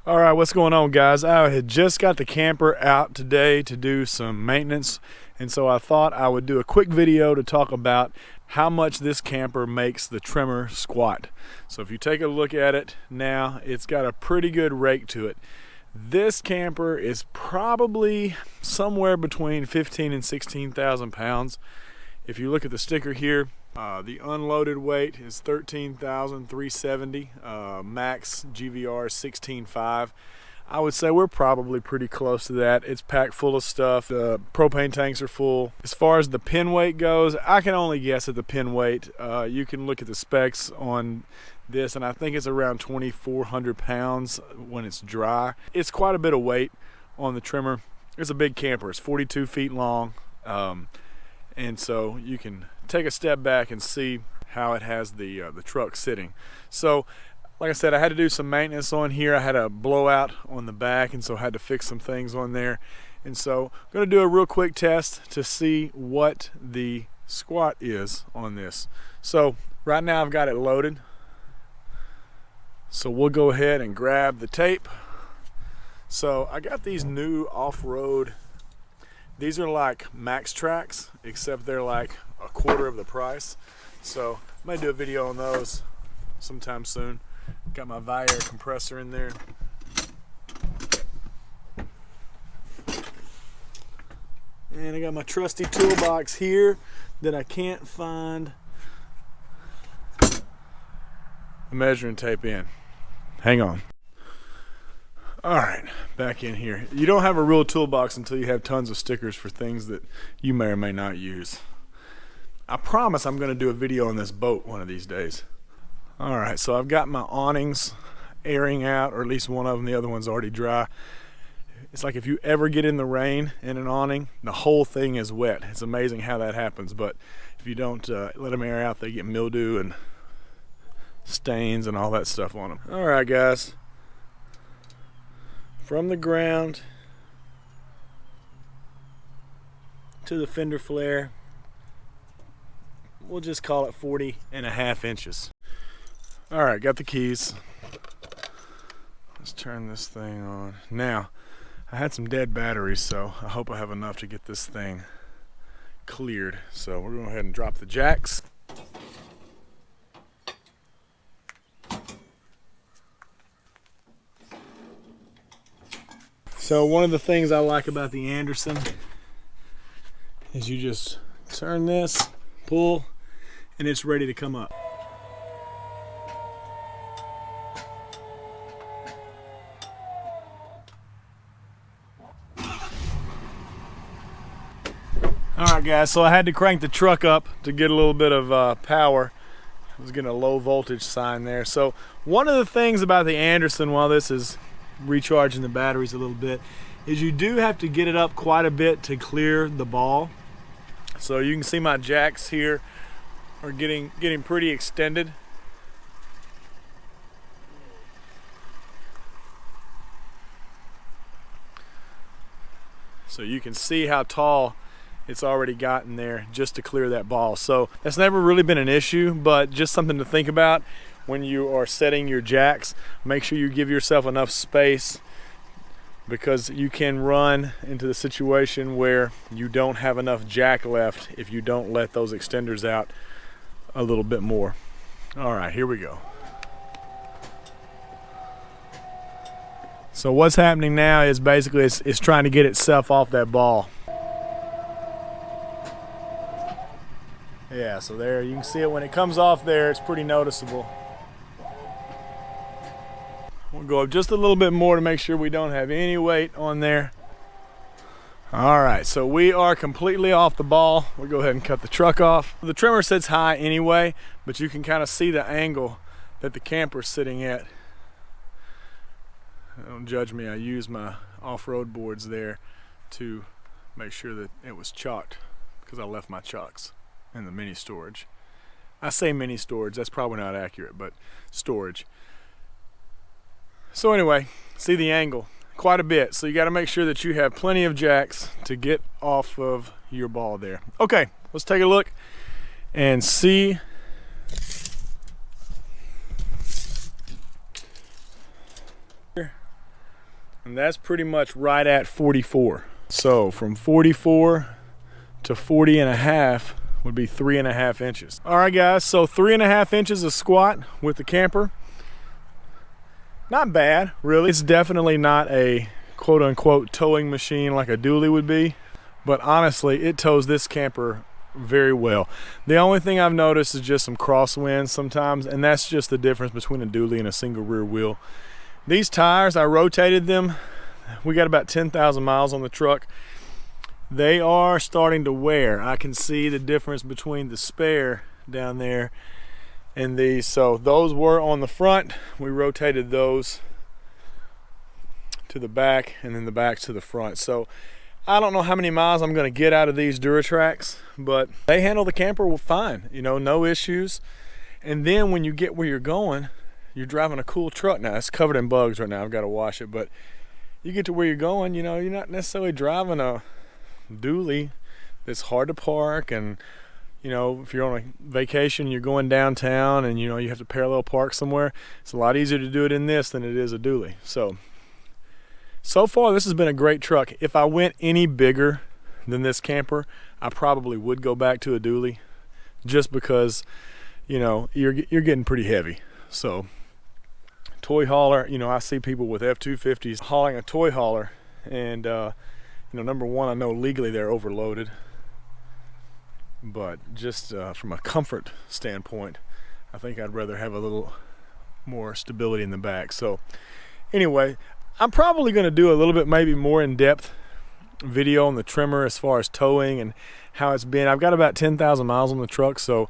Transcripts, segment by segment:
All right, what's going on, guys? I had just got the camper out today to do some maintenance, and so I thought I would do a quick video to talk about how much this camper makes the Tremor squat. So if you take a look at it now, it's got a pretty good rake to it. This camper is probably somewhere between 15 and 16,000 pounds. If you look at the sticker here, the unloaded weight is 13,370, max GVR is 16.5. I would say we're probably pretty close to that. It's packed full of stuff. The propane tanks are full. As far as the pin weight goes, I can only guess at the pin weight. You can look at the specs on this, and I think it's around 2,400 pounds when it's dry. It's quite a bit of weight on the Tremor. It's a big camper. It's 42 feet long. And so you can take a step back and see how it has the truck sitting. So like I said, I had to do some maintenance on here. I had a blowout on the back, and so I had to fix some things on there. And so I'm going to do a real quick test to see what the squat is on this. So right now I've got it loaded. So we'll go ahead and grab the tape. So I got these new off-road. These are like Max Tracks, except they're like a quarter of the price. So I might do a video on those sometime soon. Got my Viair compressor in there. And I got my trusty toolbox here that I can't find a measuring tape in. Hang on. All right, back in here. You don't have a real toolbox until you have tons of stickers for things that you may or may not use. I promise I'm going to do a video on this boat one of these days. All right, so I've got my awnings airing out, or at least one of them. The other one's already dry. It's like if you ever get in the rain in an awning, the whole thing is wet. It's amazing how that happens, but if you don't let them air out, they get mildew and stains and all that stuff on them. All right, guys. From the ground to the fender flare, we'll just call it 40.5 inches. All right, got the keys. Let's turn this thing on. Now, I had some dead batteries, so I hope I have enough to get this thing cleared. So we're going to go ahead and drop the jacks. So one of the things I like about the Anderson is you just turn this, pull, and it's ready to come up. Alright guys, so I had to crank the truck up to get a little bit of power. I was getting a low voltage sign there. So one of the things about the Anderson, while this is recharging the batteries a little bit, is you do have to get it up quite a bit to clear the ball. So you can see my jacks here are getting pretty extended. So you can see how tall it's already gotten there just to clear that ball. So that's never really been an issue, but just something to think about when you are setting your jacks. Make sure you give yourself enough space, because you can run into the situation where you don't have enough jack left if you don't let those extenders out a little bit more. All right, here we go. So what's happening now is basically it's trying to get itself off that ball. Yeah, so there you can see it when it comes off there. It's pretty noticeable. We'll go up just a little bit more to make sure we don't have any weight on there. All right, so we are completely off the ball. We'll go ahead and cut the truck off. The Tremor sits high anyway, but you can kind of see the angle that the camper's sitting at. Don't judge me, I used my off-road boards there to make sure that it was chalked, because I left my chocks in the mini storage. I say mini storage, that's probably not accurate, but storage. So anyway, see the angle quite a bit. So you got to make sure that you have plenty of jacks to get off of your ball there. Okay, let's take a look and see and that's pretty much right at 44. So from 44 to 40 and a half would be 3.5 inches. All right guys, so 3.5 inches of squat with the camper. Not bad, really. It's definitely not a quote unquote towing machine like a dually would be, but honestly, it tows this camper very well. The only thing I've noticed is just some crosswinds sometimes, and that's just the difference between a dually and a single rear wheel. These tires, I rotated them. We got about 10,000 miles on the truck. They are starting to wear. I can see the difference between the spare down there and these. So those were on the front. We rotated those to the back and then the back to the front. So I don't know how many miles I'm going to get out of these Duratracks, but they handle the camper fine, you know, no issues. And then when you get where you're going, you're driving a cool truck. Now it's covered in bugs right now, I've got to wash it, but you get to where you're going, you know, you're not necessarily driving a dually that's hard to park. And you know, if you're on a vacation, you're going downtown and you know you have to parallel park somewhere, it's a lot easier to do it in this than it is a dually. So far this has been a great truck. If I went any bigger than this camper, I probably would go back to a dually, just because you know you're getting pretty heavy. So toy hauler, you know, I see people with F-250s hauling a toy hauler, and you know, number one, I know legally they're overloaded, but just from a comfort standpoint, I think I'd rather have a little more stability in the back. So anyway, I'm probably going to do a little bit maybe more in-depth video on the Tremor as far as towing and how it's been. I've got about 10,000 miles on the truck, so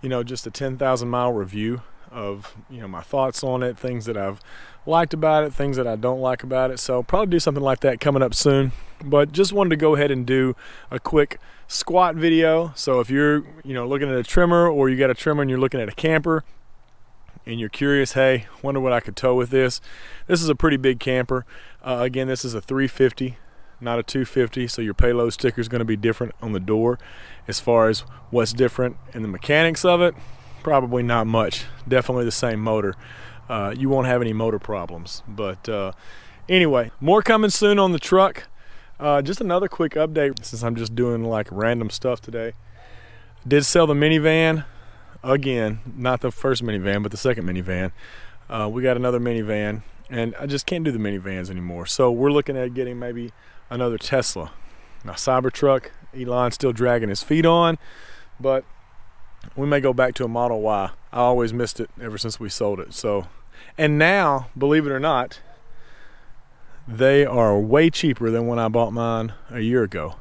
you know, just a 10,000 mile review of, you know, my thoughts on it, things that I've liked about it, things that I don't like about it. So probably do something like that coming up soon, but just wanted to go ahead and do a quick squat video. So if you're, you know, looking at a Tremor, or you got a Tremor and you're looking at a camper and you're curious, hey, wonder what I could tow with this. This is a pretty big camper. Again, this is a 350, not a 250, so your payload sticker is going to be different on the door. As far as what's different in the mechanics of it, probably not much. Definitely the same motor. You won't have any motor problems. But anyway, more coming soon on the truck. Just another quick update, since I'm just doing like random stuff today. Did sell the minivan again, not the first minivan, but the second minivan. We got another minivan, and I just can't do the minivans anymore. So we're looking at getting maybe another Tesla. Now Cybertruck, Elon's still dragging his feet on, but we may go back to a Model Y. I always missed it ever since we sold it. So, and now, believe it or not, they are way cheaper than when I bought mine a year ago.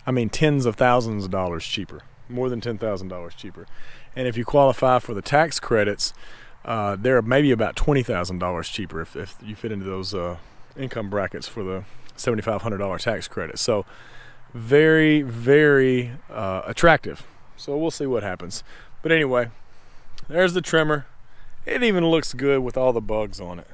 I mean, tens of thousands of dollars cheaper, more than $10,000 cheaper. And if you qualify for the tax credits, they're maybe about $20,000 cheaper if you fit into those income brackets for the $7,500 tax credit. So very, very attractive. So we'll see what happens. But anyway, there's the Tremor. It even looks good with all the bugs on it.